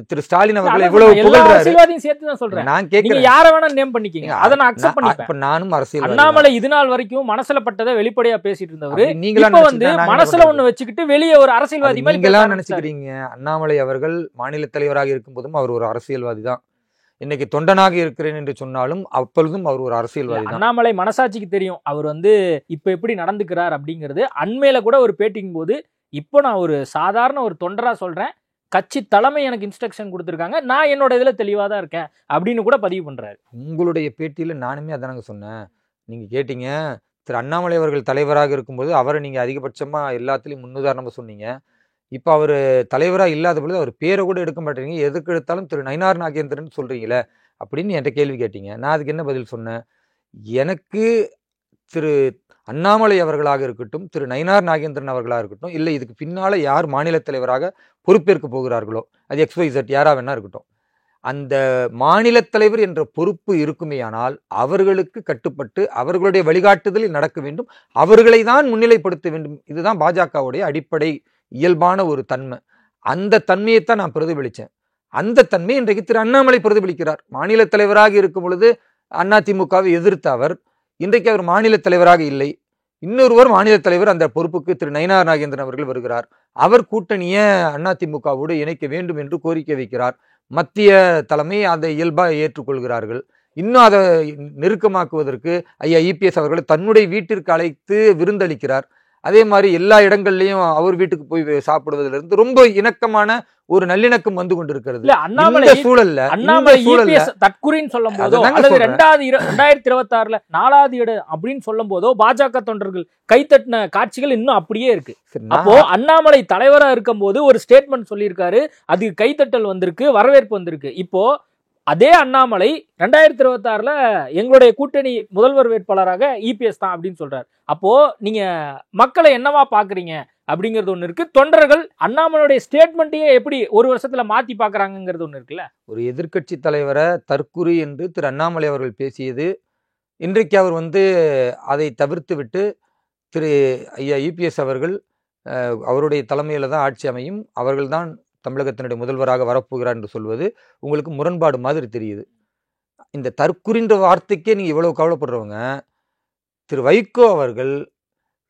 திரு ஸ்டாலின் அவர்கள் எவ்வளவு புகழ்றாரு. நான் கேட்கிறேன், யார வேணா நேம் பண்ணிக்கீங்க, அதை நான் அக்செப்ட் பண்ணிப்பேன். நானும் அரசியல். அண்ணாமலை இது நாள் வரைக்கும் மனசுல பட்டதை வெளிப்படையா பேசிட்டு இருந்தவரு இப்ப வந்து மனசுல ஒண்ணு வச்சுக்கிட்டு வெளியே ஒரு அரசியல்வாதி மாதிரி நீங்களா நினைச்சுக்கிறீங்க. அண்ணாமலை அவர்கள் மாநில தலைவராக இருக்கும் போதும் அவர் ஒரு அரசியல்வாதி தான். இன்னைக்கு தொண்டனாக இருக்கிறேன் என்று சொன்னாலும் அப்பொழுதும் அவர் ஒரு அரசியல்வாதி தான். அண்ணாமலை மனசாட்சிக்கு தெரியும் அவர் வந்து இப்ப எப்படி நடந்துக்கிறார் அப்படிங்கிறது. அண்மையில கூட ஒரு பேட்டிங் போது, இப்போ நான் ஒரு சாதாரண ஒரு தொண்டரா சொல்றேன், கட்சி தலைமை எனக்கு இன்ஸ்ட்ரக்ஷன் கொடுத்துருக்காங்க, நான் என்னோட இதுல தெளிவா தான் இருக்கேன் அப்படின்னு கூட பதிவு பண்றாரு. உங்களுடைய பேட்டியில நானுமே அதானங்க சொன்னேன். நீங்க கேட்டீங்க, திரு அண்ணாமலை அவர்கள் தலைவராக இருக்கும்போது அவரை நீங்க அதிகபட்சமா எல்லாத்துலயும் முன்னுதாரணமா சொன்னீங்க. இப்போ அவர் தலைவராக இல்லாத பொழுது அவர் பேரை கூட எடுக்க மாட்டேங்க, எதுக்கு எடுத்தாலும் திரு நயினார் நாகேந்திரன் சொல்றீங்களே அப்படின்னு என்கிட்ட கேள்வி கேட்டீங்க. நான் அதுக்கு என்ன பதில் சொன்னேன்? எனக்கு திரு அண்ணாமலை அவர்களாக இருக்கட்டும், திரு நயினார் நாகேந்திரன் அவர்களாக இருக்கட்டும், இல்லை இதுக்கு பின்னால யார் மாநில தலைவராக பொறுப்பேற்க போகிறார்களோ அது XYZ யாரா வேணா இருக்கட்டும், அந்த மாநில தலைவர் என்ற பொறுப்பு இருக்குமேயானால் அவர்களுக்கு கட்டுப்பட்டு அவர்களுடைய வழிகாட்டுதலில் நடக்க வேண்டும், அவர்களை தான் முன்னிலைப்படுத்த வேண்டும். இதுதான் பாஜகவுடைய அடிப்படை இயல்பான ஒரு தன்மை. அந்த தன்மையைத்தான் நான் பிரதிபலித்தேன். அந்த தன்மை இன்றைக்கு திரு அண்ணாமலை பிரதிபலிக்கிறார். மாநில தலைவராக இருக்கும் பொழுது அதிமுகவை எதிர்த்த அவர் இன்றைக்கு அவர் மாநில தலைவராக இல்லை, இன்னொருவர் மாநில தலைவர், அந்த பொறுப்புக்கு திரு நயினார் நாகேந்திரன் அவர்கள் வருகிறார். அவர் கூட்டணியை அதிமுகவோடு இணைக்க வேண்டும் என்று கோரிக்கை வைக்கிறார். மத்திய தலைமை அதை இயல்பாக ஏற்றுக்கொள்கிறார்கள். இன்னும் அதை நெருக்கமாக்குவதற்கு ஐயா இபிஎஸ் அவர்கள் தன்னுடைய வீட்டிற்கு அழைத்து விருந்தளிக்கிறார். அதே மாதிரி எல்லா இடங்கள்லயும் அவர் வீட்டுக்கு போய் சாப்பிடுவதிலிருந்து ரொம்ப இணக்கமான ஒரு நல்லிணக்கம் வந்து கொண்டிருக்கிறது. சூழல்ல தற்குறின்னு சொல்லும் போதோ அல்லது 2026 4வது இடம் அப்படின்னு சொல்லும் போதோ பாஜக தொண்டர்கள் கைத்தட்டின காட்சிகள் இன்னும் அப்படியே இருக்கு. அப்போ அண்ணாமலை தலைவரா இருக்கும் போது ஒரு ஸ்டேட்மெண்ட் சொல்லியிருக்காரு, அதுக்கு கைத்தட்டல் வந்திருக்கு, வரவேற்பு வந்திருக்கு. இப்போ அதே அண்ணாமலை 2026 எங்களுடைய கூட்டணி முதல்வர் வேட்பாளராக இபிஎஸ் தான் அப்படின்னு சொல்றாரு. அப்போ நீங்க மக்களை என்னவா பாக்குறீங்க அப்படிங்கிறது ஒண்ணு இருக்கு. தொண்டர்கள் அண்ணாமலையுடைய ஸ்டேட்மெண்ட்டையே எப்படி ஒரு வருஷத்துல மாத்தி பாக்குறாங்கிறது ஒண்ணு இருக்குல்ல. ஒரு எதிர்க்கட்சி தலைவரை தற்குறி என்று திரு அண்ணாமலை அவர்கள் பேசியது இன்றைக்கு அவர் அதை தவிர்த்து விட்டு திரு ஐயா இபிஎஸ் அவர்கள் அவருடைய தலைமையில் தான் ஆட்சி அமையும், அவர்கள்தான் தமிழகத்தினுடைய முதல்வராக வரப்போகிறார் என்று சொல்வது உங்களுக்கு முரண்பாடு மாதிரி தெரியுது. இந்த தற்குறின்ற வார்த்தைக்கே நீங்க இவ்வளவு கவலைப்படுறவங்க, திரு வைகோ அவர்கள்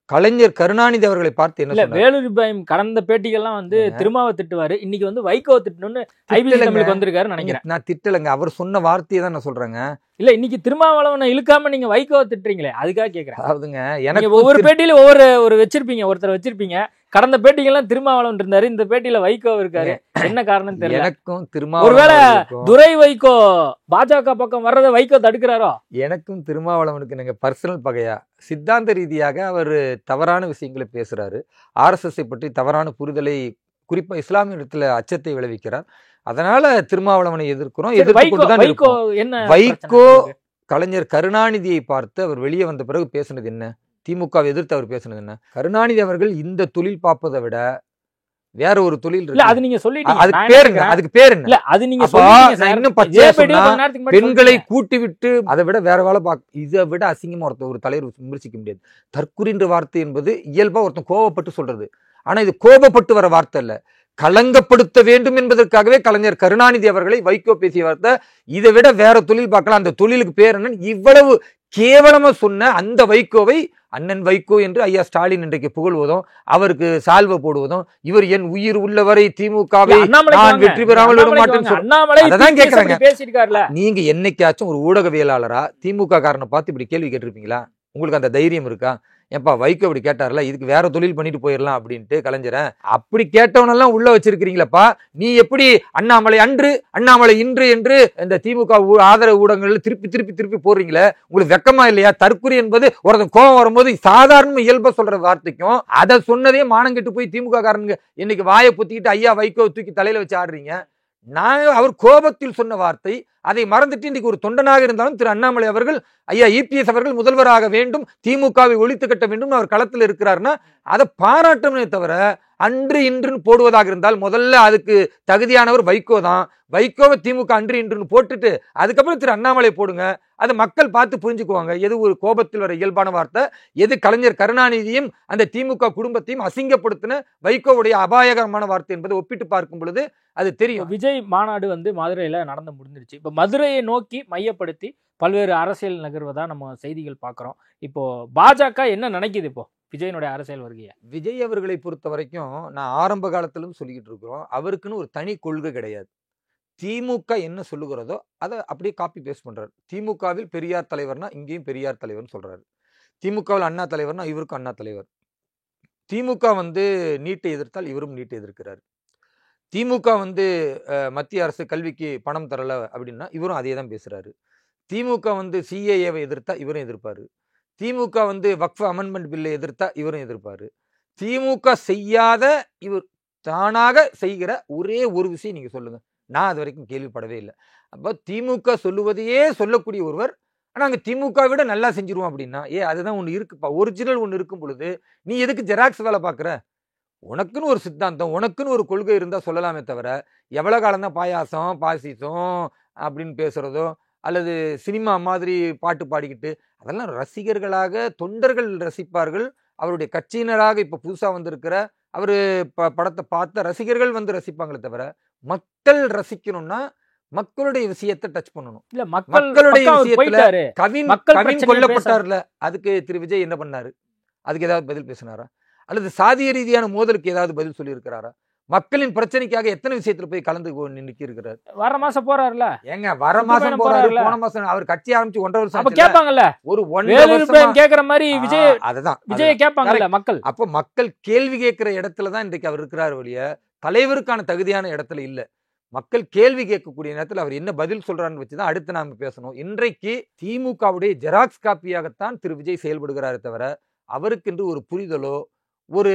கலைஞர் கருணாநிதி அவர்களை பார்த்து என்ன இல்ல சொன்னார்? வேலூர் இப்ராஹிம் கடந்த பேட்டிகள்லாம் திருமாவை திட்டுவாரு, இன்னைக்கு வைகோ திட்டணும்னு ஐபிசி தமிழுக்கு வந்திருக்காரு நினைக்கிறேன். நான் திட்டலைங்க, அவர் சொன்ன வார்த்தையை தான் நான் சொல்றேங்க. இல்ல இன்னைக்கு திருமாவளவனை இழுக்காம நீங்க வைகோவை திட்டுறீங்களே, அதுக்காக கேக்குறேன். அதாவதுங்க எனக்கு ஒவ்வொரு பேட்டியில ஒவ்வொரு ஒருத்தர் வச்சிருப்பீங்க. கடந்த பேட்டிகள்லாம் திருமாவளவன் இருந்தாரு, இந்த பேட்டியில வைகோ இருக்காரு, என்ன காரணம் தெரியல. எனக்கும் ஒருவேளை துரை வைகோ பாஜக பக்கம் வர்றதை வைகோ தடுக்கிறாரோ? எனக்கும் திருமாவளவனுக்கு நீங்க பர்சனல் பகையா? சித்தாந்த ரீதியாக அவர் தவறான விஷயங்களை பேசுறாரு, RSS பற்றி தவறான புரிதலை குறிப்பா இஸ்லாமிய இடத்துல அச்சத்தை விளைவிக்கிறார். அதனால திருமாவளவனை எதிர்க்கிறோம், எதிர்த்துக்கொண்டுதான் இருக்கோம். வைகோ கலைஞர் கருணாநிதியை பார்த்து அவர் வெளியே வந்த பிறகு பேசுனது என்ன? திமுகவை எதிர்த்து அவர் பேசுனது என்ன? கருணாநிதி அவர்கள் இந்த தொழில் பார்ப்பதை விட வேற ஒரு தொழில் இல்ல, அது நீங்க சொல்லிட்டீங்க. அதுக்கு பேர் என்ன? இல்ல, அது நீங்க இன்னும் பெண்களை கூட்டி விட்டு அதை விட வேற வேலை இதை விட அசிங்கமா ஒரு தலைவர் விமர்சிக்க முடியாது. தற்குறின்ற வார்த்தை என்பது இயல்பா ஒருத்தன் கோபப்பட்டு சொல்றது. ஆனா இது கோபப்பட்டு வர வார்த்தை இல்ல, களங்கப்படுத்த வேண்டும் என்பதற்காகவே கலைஞர் கருணாநிதி அவர்களை வைகோ பேசிய வார்த்தை. இதை விட வேற தொழில் பார்க்கலாம், அந்த தொழிலுக்கு பேர் என்ன? இவ்வளவு கேவலமா சொன்ன அந்த வைகோவை அண்ணன் வைகோ என்று ஐயா ஸ்டாலின் இன்றைக்கு புகழ்வதும், அவருக்கு சால்வை போடுவதும், இவர் என் உயிர் உள்ளவரை திமுகவை நான் வெற்றி பெறாமல் விட மாட்டேன்னு கேட்கிறாங்க. நீங்க என்னைக்காச்சும் ஒரு ஊடகவியலாளரா திமுக காரனை பார்த்து இப்படி கேள்வி கேட்டிருப்பீங்களா? உங்களுக்கு அந்த தைரியம் இருக்கா? ஏப்பா வைகோ இப்படி கேட்டார்ல, இதுக்கு வேற தொழில் பண்ணிட்டு போயிடலாம் அப்படின்ட்டு கலைஞரன் அப்படி கேட்டவனெல்லாம் உள்ள வச்சிருக்கிறீங்களப்பா. நீ எப்படி அண்ணாமலை அன்று அண்ணாமலை இன்று என்று இந்த திமுக ஆதரவு ஊடகங்கள் திருப்பி போடுறீங்களே, உங்களுக்கு வெக்கமா இல்லையா? தற்குறி என்பது ஒருத்தன் கோபம் வரும்போது சாதாரண இயல்பா சொல்ற வார்த்தைக்கும் அதை சொன்னதே மானங்கிட்டு போய் திமுக காரனுங்க இன்னைக்கு வாயை புத்திக்கிட்டு ஐயா வைகோ தூக்கி தலையில வச்சு ஆடுறீங்க. அவர் கோபத்தில் சொன்ன வார்த்தை, அதை மறந்துட்டு இன்றைக்கு ஒரு தொண்டனாக இருந்தாலும் திரு அண்ணாமலை அவர்கள் ஐயா இபிஎஸ் அவர்கள் முதல்வராக வேண்டும், திமுகவை ஒழித்து கட்ட வேண்டும் அவர் களத்தில் இருக்கிறார்னா அதை பாராட்டமே தவிர அன்று இன்றுன்னு போடுவதாக இருந்தால் முதல்ல அதுக்கு தகுதியானவர் வைகோ தான். வைகோவை திமுக அன்று இன்றுன்னு போட்டுட்டு அதுக்கப்புறம் திரு அண்ணாமலை போடுங்க. அதை மக்கள் பார்த்து புரிஞ்சுக்குவாங்க எது ஒரு கோபத்தில் வர இயல்பான வார்த்தை, எது கலைஞர் கருணாநிதியும் அந்த திமுக குடும்பத்தையும் அசிங்கப்படுத்தின வைகோவுடைய அபாயகரமான வார்த்தை என்பதை ஒப்பிட்டு பார்க்கும் பொழுது அது தெரியும். விஜய் மாநாடு மதுரையில நடந்து முடிஞ்சிருச்சு. இப்ப மதுரையை நோக்கி மையப்படுத்தி பல்வேறு அரசியல் நகர்வதா நம்ம செய்திகள் பார்க்கிறோம். இப்போ பாஜக என்ன நினைக்குது இப்போ விஜயனுடைய அரசியல் வருகைய? விஜய் அவர்களை பொறுத்த வரைக்கும் நான் ஆரம்ப காலத்திலும் சொல்லிக்கிட்டு இருக்கிறோம், அவருக்குன்னு ஒரு தனி கொள்கை கிடையாது. திமுக என்ன சொல்லுகிறதோ அதை அப்படியே காப்பி பேஸ்ட் பண்றாரு. திமுகவில் பெரியார் தலைவர்னா இங்கேயும் பெரியார் தலைவர்னு சொல்றாரு, திமுகவில் அண்ணா தலைவர்னா இவருக்கும் அண்ணா தலைவர். திமுக நீட்டை எதிர்த்தால் இவரும் நீட்டை எதிர்க்கிறார். திமுக மத்திய அரசு கல்விக்கு பணம் தரல அப்படின்னா இவரும் அதே தான் பேசுறாரு. திமுக சிஏஏவை எதிர்த்தா இவரும் எதிர்ப்பாரு. திமுக வக்ஃப் அமெண்ட்மெண்ட் பில்லை எதிர்த்தா இவரும் எதிர்ப்பாரு. திமுக செய்யாத இவர் தானாக செய்கிற ஒரே ஒரு விஷயம் நீங்க சொல்லுங்க, நான் அது வரைக்கும் கேள்விப்படவே இல்லை. அப்போ திமுக சொல்லுவதையே சொல்லக்கூடிய ஒருவர் ஆனா அங்க திமுக விட நல்லா செஞ்சிருவோம் அப்படின்னா அதுதான் ஒண்ணு இருக்குப்பா, ஒரிஜினல் ஒண்ணு இருக்கும் பொழுது நீ எதுக்கு ஜெராக்ஸ் வேலை பாக்குற? உனக்குன்னு ஒரு சித்தாந்தம், உனக்குன்னு ஒரு கொள்கை இருந்தா சொல்லலாமே தவிர எவ்வளவு காலம் தான் பாயாசம் பாசிசம் அப்படின்னு பேசுறதோ அல்லது சினிமா மாதிரி பாட்டு பாடிக்கிட்டு அதெல்லாம் ரசிகர்களாக தொண்டர்கள் ரசிப்பார்கள். அவருடைய கட்சியினராக இப்ப புதுசா வந்திருக்கிற அவரு படத்தை பார்த்த ரசிகர்கள் ரசிப்பாங்களே தவிர மக்கள் ரசிக்கணும்னா மக்களுடைய விஷயத்தை டச் பண்ணணும். இல்ல மக்களுடைய விஷயத்துல கவின் கொல்லப்பட்டார்ல, அதுக்கு திரு விஜய் என்ன பண்ணாரு? அதுக்கு ஏதாவது பதில் பேசினாரா? அல்லது சாதிய ரீதியான மோதலுக்கு ஏதாவது பதில் சொல்லி இருக்கிறாரா? மக்களின் பிரச்சனைக்காக எத்தனை விஷயத்துல போய் கலந்து நிக்க இருக்கிறார்? வர மாசம் போறாருல, ஏங்க வர மாசம் போறாரு, போன மாசம் அவர் கட்சி ஆரம்பிச்சு 1.5 வருஷம். அப்ப கேட்பாங்கல்ல, ஒரு 1.5 வருஷம் கேக்குற மாதிரி விஜய் அதுதான் விஜய் கேட்பாங்கல்ல மக்கள். அப்ப மக்கள் கேள்வி கேட்கிற இடத்துலதான் இன்றைக்கு அவர் இருக்கிறார் வழிய தலைவருக்கான தகுதியான இடத்துல இல்ல. மக்கள் கேள்வி கேட்கக்கூடிய நேரத்தில் அவர் என்ன பதில் சொல்றான்னு வச்சுதான் அடுத்து நாம பேசணும். இன்றைக்கு திமுகவுடைய ஜெராக்ஸ் காப்பியாகத்தான் திரு விஜய் செயல்படுகிறாரே தவிர அவருக்கென்று ஒரு புரிதலோ ஒரு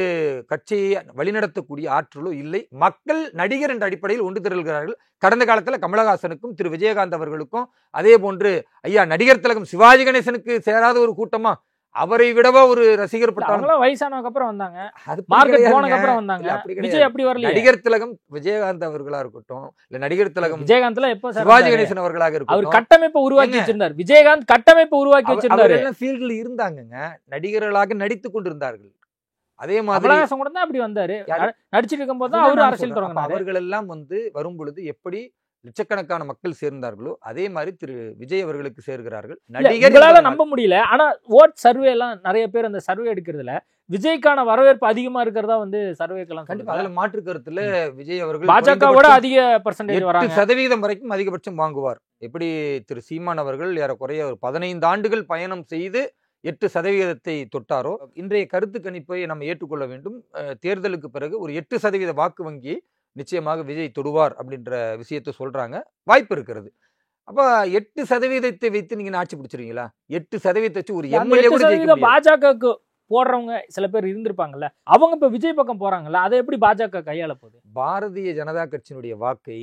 கட்சியை வழிநடத்தக்கூடிய ஆற்றலோ இல்லை. மக்கள் நடிகர் என்ற அடிப்படையில் ஒன்று திரள்கிறார்கள். கடந்த காலத்துல கமலஹாசனுக்கும் திரு விஜயகாந்த் அவர்களுக்கும் அதே போன்று ஐயா நடிகர் திலகம் சிவாஜி கணேசனுக்கு சேராத ஒரு கூட்டமா அவரை விடவா ஒரு ரசிகர் பட்டாளம்? அவங்களாம் வயசானதுக்கு அப்புறம் வந்தாங்க, அது மார்க்கெட் கிடையாதுங்க. போனதுக்கு அப்புறம் வந்தாங்க. இல்ல, அப்படி கிடையாது. விஜய் அப்படி வரலையே. நடிகர் திலகம் விஜயகாந்த் அவர்களா இருக்கட்டும், இல்ல நடிகர் திலகம் விஜயகாந்த்ல எப்ப சார் சிவாஜி கணேசன் அவர்களாக அவர் இருக்கட்டும், கட்டமைப்பை உருவாக்கி ஏங்க? வச்சிருந்தார். விஜயகாந்த் கட்டமைப்பை உருவாக்கி வச்சிருந்தாரு. அவர்கள் ஃபீல்ட்ல இருந்தாங்கங்க, நடிகர்களாக நடித்துக் கொண்டிருந்தார்கள். அதே மாதிரி கமலஹாசன் கூட தான் அப்படி வந்தாரு. யாரு? நடிச்சிட்டு இருக்கும்போது தான் அவரு அரசியல் தொடங்கினாரு. அவர்கள் எல்லாம் வந்து வரும் பொழுது எப்படி லட்சக்கணக்கான மக்கள் சேர்ந்தார்களோ அதே மாதிரி திரு விஜய் அவர்களுக்கு சேர்கிறார்கள். நடிகர் உங்களால என்பதனால் நம்ப முடியல. ஆனா ஓட் சர்வே எல்லாம் நிறைய பேர் அந்த சர்வே எடுக்கிறதுல விஜய்க்கான வரவேற்பு அதிகமா இருக்கிறதா வந்து சர்வேக்கெல்லாம் கண்டிப்பா சொல்லுங்க. அதுல மாற்று கருத்துல விஜய் அவர்கள் பாஜகவோட அதிக பர்சன்டேஜ் வராங்க. 8% வரைக்கும் அதிகபட்சம் வாங்குவார். எப்படி திரு சீமான் அவர்கள் ஏறக்குறைய ஒரு 15 ஆண்டுகள் பயணம் செய்து 8% தொட்டாரோ, இன்றைய கருத்து கணிப்பை நம்ம ஏற்றுக்கொள்ள வேண்டும். தேர்தலுக்கு பிறகு ஒரு 8% வாக்கு வங்கி நிச்சயமாக விஜய் தொடுவார் அப்படின்ற விஷயத்தை சொல்றாங்க. வாய்ப்பு இருக்கிறது. அப்ப 8% வைத்து நீங்க ஆட்சி பிடிச்சிருவீங்களா? 8% வச்சு ஒரு அந்த எம்எல்ஏ கூட ஜெயிக்க 8% முடியாது. பாஜகவுக்கு போடுறவங்க சில பேர் இருந்திருப்பாங்கல்ல, அவங்க இப்ப விஜய் பக்கம் போறாங்கல்ல, அதை எப்படி பாஜக கையாள போகுது? பாரதிய ஜனதா கட்சியினுடைய வாக்கை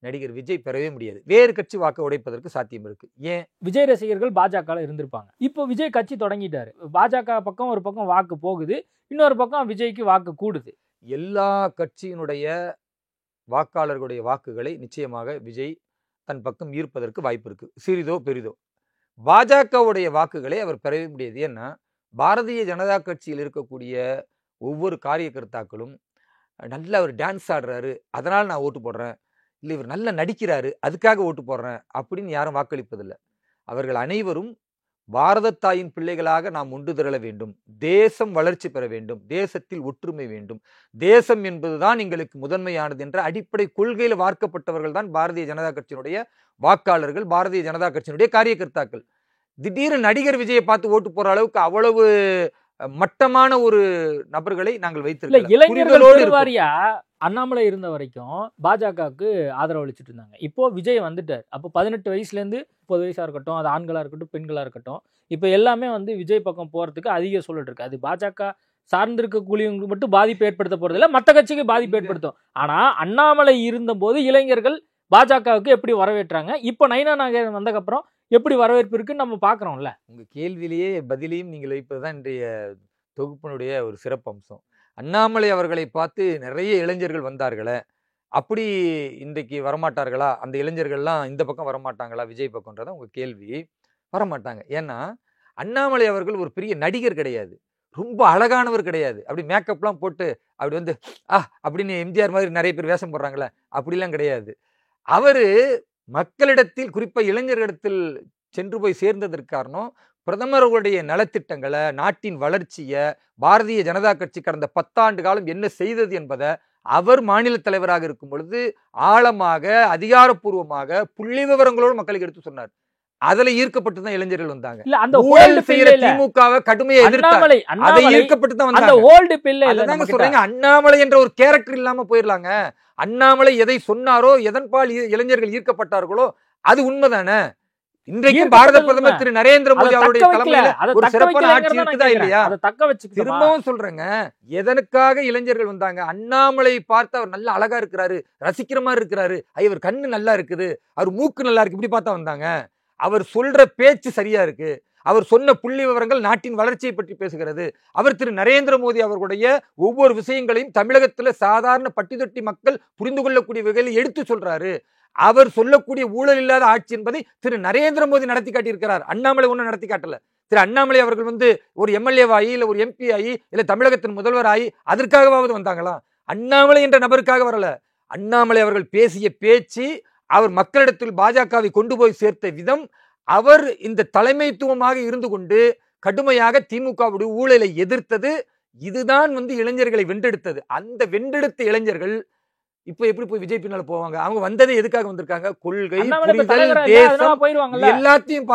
நடிகர் விஜய் பெறவே முடியாது. வேறு கட்சி வாக்கை உடைப்பதற்கு சாத்தியம் இருக்கு. ஏன்? விஜய் ரசிகர்கள் பாஜக இருந்திருப்பாங்க. இப்போ விஜய் கட்சி தொடங்கிட்டாரு. பாஜக பக்கம் ஒரு பக்கம் வாக்கு போகுது, இன்னொரு பக்கம் விஜய்க்கு வாக்கு கூடுது. எல்லா கட்சியினுடைய வாக்காளர்களுடைய வாக்குகளை நிச்சயமாக விஜய் தன் பக்கம் ஈர்ப்பதற்கு வாய்ப்பு இருக்கு, சிறிதோ பெரிதோ. பாஜகவுடைய வாக்குகளை அவர் பெறவே முடியாது. ஏன்னா பாரதிய ஜனதா கட்சியில் இருக்கக்கூடிய ஒவ்வொரு காரியகர்த்தாக்களும் நல்ல அவர் டான்ஸ் ஆடுறாரு அதனால நான் ஓட்டு போடுறேன், இல்லை இவர் நல்லா நடிக்கிறாரு அதுக்காக ஓட்டு போடுறேன் அப்படின்னு யாரும் வாக்களிப்பதில்லை. அவர்கள் அனைவரும் பாரத தாயின் பிள்ளைகளாக நாம் ஒன்று திரள வேண்டும், தேசம் வளர்ச்சி பெற வேண்டும், தேசத்தில் ஒற்றுமை வேண்டும், தேசம் என்பதுதான் எங்களுக்கு முதன்மையானது என்ற அடிப்படை கொள்கையில் வார்க்கப்பட்டவர்கள் தான் பாரதிய ஜனதா கட்சியினுடைய வாக்காளர்கள், பாரதிய ஜனதா கட்சியினுடைய காரியகர்த்தாக்கள். திடீர்னு நடிகர் விஜயை பார்த்து ஓட்டு போற அளவுக்கு அவ்வளவு மட்டமான ஒரு நபர்களை நாங்கள் வைத்திருக்கோம். இளைஞர்கள் வாரியா அண்ணாமலை இருந்த வரைக்கும் பாஜகவுக்கு ஆதரவு அளிச்சுட்டு இருந்தாங்க. இப்போ விஜய் வந்துட்டார். அப்போ 18 வயசுல இருந்து 30 வயசா இருக்கட்டும், அது ஆண்களா இருக்கட்டும் பெண்களா இருக்கட்டும், இப்போ எல்லாமே வந்து விஜய் பக்கம் போறதுக்கு அதிக சொல்லிட்டு இருக்கு. அது பாஜக சார்ந்திருக்கக்கூடியவங்களுக்கு மட்டும் பாதிப்பு ஏற்படுத்த போறது இல்லை, மற்ற கட்சிக்கு பாதிப்பு ஏற்படுத்தும். ஆனா அண்ணாமலை இருந்த போது இளைஞர்கள் பாஜகவுக்கு எப்படி வரவேற்றாங்க, இப்போ நைனா நாகேந்திரன் வந்ததுக்கப்புறம் எப்படி வரவேற்பு இருக்குன்னு நம்ம பாக்குறோம்ல. உங்க கேள்வியிலேயே பதிலையும் நீங்கள் வைப்பதுதான் இன்றைய தொகுப்பினுடைய ஒரு சிறப்பு அம்சம். அண்ணாமலை அவர்களை பார்த்து நிறைய இளைஞர்கள் வந்தார்களே, அப்படி இன்றைக்கு வரமாட்டார்களா? அந்த இளைஞர்கள்லாம் இந்த பக்கம் வரமாட்டாங்களா விஜய் பக்கம்ன்றதான் உங்க கேள்வி. வரமாட்டாங்க. ஏன்னா அண்ணாமலை அவர்கள் ஒரு பெரிய நடிகர் கிடையாது, ரொம்ப அழகானவர் கிடையாது. அப்படி மேக்கப்லாம் போட்டு அப்படி வந்து அப்படின்னு எம்ஜிஆர் மாதிரி நிறைய பேர் வேஷம் போடுறாங்களே, அப்படிலாம் கிடையாது. அவரு மக்களிடத்தில் குறிப்பா இளைஞர்களிடத்தில் சென்று போய் சேர்ந்ததற்கு காரணம் பிரதமர்களுடைய நலத்திட்டங்களை, நாட்டின் வளர்ச்சியை பாரதிய ஜனதா கட்சி கடந்த 10 ஆண்டு காலம் என்ன செய்தது என்பதை அவர் மாநில தலைவராக இருக்கும் பொழுது ஆழமாக அதிகாரப்பூர்வமாக புள்ளி விவரங்களோடு மக்களுக்கு எடுத்து சொன்னார். அதுல ஈர்க்கப்பட்டு தான் இளைஞர்கள் வந்தாங்க. இல்ல அந்த ஊழல் செய்யற திமுகவை கடுமையா எதிர்த்தாங்க. அதை ஈர்க்கப்பட்டு தான் அந்த வந்தாங்க. ஓல்ட் பிள்ளை அதாங்க சொல்றேங்க, அண்ணாமலை என்ற ஒரு கேரக்டர் இல்லாம போயிடலாங்க. அண்ணாமலை எதை சொன்னாரோ, எதன்பால் இளைஞர்கள் ஈர்க்கப்பட்டார்களோ அது உண்மைதானே. இன்றைக்கு பாரத பிரதமர் திரு நரேந்திர மோடி அவருடைய தலைமையில ஒரு சிறப்பான ஆட்சி இருக்குதா இல்லையா? திரும்பவும் சொல்றேங்க, எதற்காக இளைஞர்கள் வந்தாங்க? அண்ணாமலை பார்த்து அவர் நல்லா அழகா இருக்கிறாரு, ரசிக்கிற மாதிரி இருக்கிறாரு, இவர் கண்ணு நல்லா இருக்குது, அவர் மூக்கு நல்லா இருக்கு, இப்படி பார்த்தா வந்தாங்க. அவர் சொல்ற பேச்சு சரியா இருக்கு, அவர் சொன்ன புள்ளி விவரங்கள் நாட்டின் வளர்ச்சியை பற்றி பேசுகிறது. அவர் திரு நரேந்திர மோடி அவர்களுடைய ஒவ்வொரு விஷயங்களையும் தமிழகத்துல சாதாரண பட்டிதொட்டி மக்கள் புரிந்து கொள்ளக்கூடிய வகையில் எடுத்து சொல்றாரு. அவர் சொல்லக்கூடிய ஊழல் இல்லாத ஆட்சி என்பதை திரு நரேந்திர மோடி நடத்தி காட்டியிருக்கிறார். அண்ணாமலை ஒன்னும் நடத்தி காட்டல. திரு அண்ணாமலை அவர்கள் வந்து ஒரு எம்எல்ஏவாயி இல்ல ஒரு எம்பி ஆகி இல்ல தமிழகத்தின் முதல்வர் ஆகி அதற்காகவாவது வந்தாங்களா? அண்ணாமலை என்ற நபருக்காக வரல. அண்ணாமலை அவர்கள் பேசிய பேச்சு, அவர் மக்களிடத்தில் பாஜகவை கொண்டு போய் சேர்த்த விதம், அவர் இந்த தலைமைத்துவமாக இருந்து கொண்டு கடுமையாக திமுகவுடைய ஊழலை எதிர்த்தது, இதுதான் வந்து இளைஞர்களை வென்றெடுத்தது. அந்த வென்றெடுத்த இளைஞர்கள் இப்ப எப்படி போய் விஜய் பின்னால போவாங்க? அவங்க வந்ததே எதுக்காக வந்திருக்காங்க? கொள்கை, புரிதல், தேசம் எல்லாத்தையும்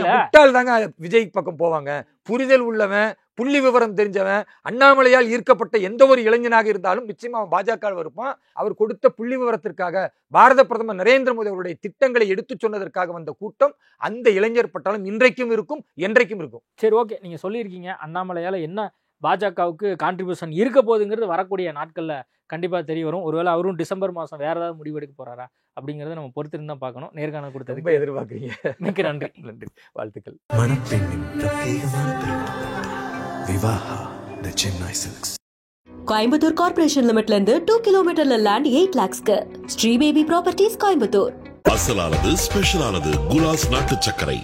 முட்டாள் தாங்க விஜய் பக்கம் போவாங்க. புரிதல் உள்ளவன், புள்ளி விவரம் தெரிஞ்சவன், அண்ணாமலையால் ஈர்க்கப்பட்ட எந்த ஒரு இளைஞனாக இருந்தாலும் நிச்சயமா அவன் பாஜக இருப்பான். அவர் கொடுத்த புள்ளி விவரத்திற்காக, பாரத பிரதமர் நரேந்திர மோடி அவருடைய திட்டங்களை எடுத்து சொன்னதற்காக வந்த கூட்டம் அந்த இளைஞர் பட்டாலும் இன்றைக்கும் இருக்கும், என்றைக்கும் இருக்கும். சரி, ஓகே, நீங்க சொல்லியிருக்கீங்க அண்ணாமலையால என்ன பாஜகவுக்கு கான்ட்ரிபியூஷன் இருக்க போகுதுங்கிறது வரக்கூடிய நாட்கள்ல கண்டிப்பா தெரிய வரும். ஒருவேளை அவரும் டிசம்பர் மாசம் வேற ஏதாவது முடிவெடுக்க போறாரா அப்படிங்கிறத நம்ம பொறுத்திருந்து தான் பார்க்கணும். நேர்காணல் ரொம்ப கொடுத்ததுக்கு எதிர்பார்க்குறீங்க. மிக்க நன்றி. நன்றி, வாழ்த்துக்கள். மணப்பெண்ணின் பிரத்யேகமான திருமணம் Vivaha the Chennai silks. Coimbatore corporation லிமிட்ல இருந்து 2 கிலோமீட்டர்ல லேண்ட் 8 lakhsக்கு ஸ்ரீ பேபி ப்ராப்பர்ட்டிஸ் கோயம்புத்தூர். அசலானது ஸ்பெஷலானது குலாஸ் நாட்டு சர்க்கரை.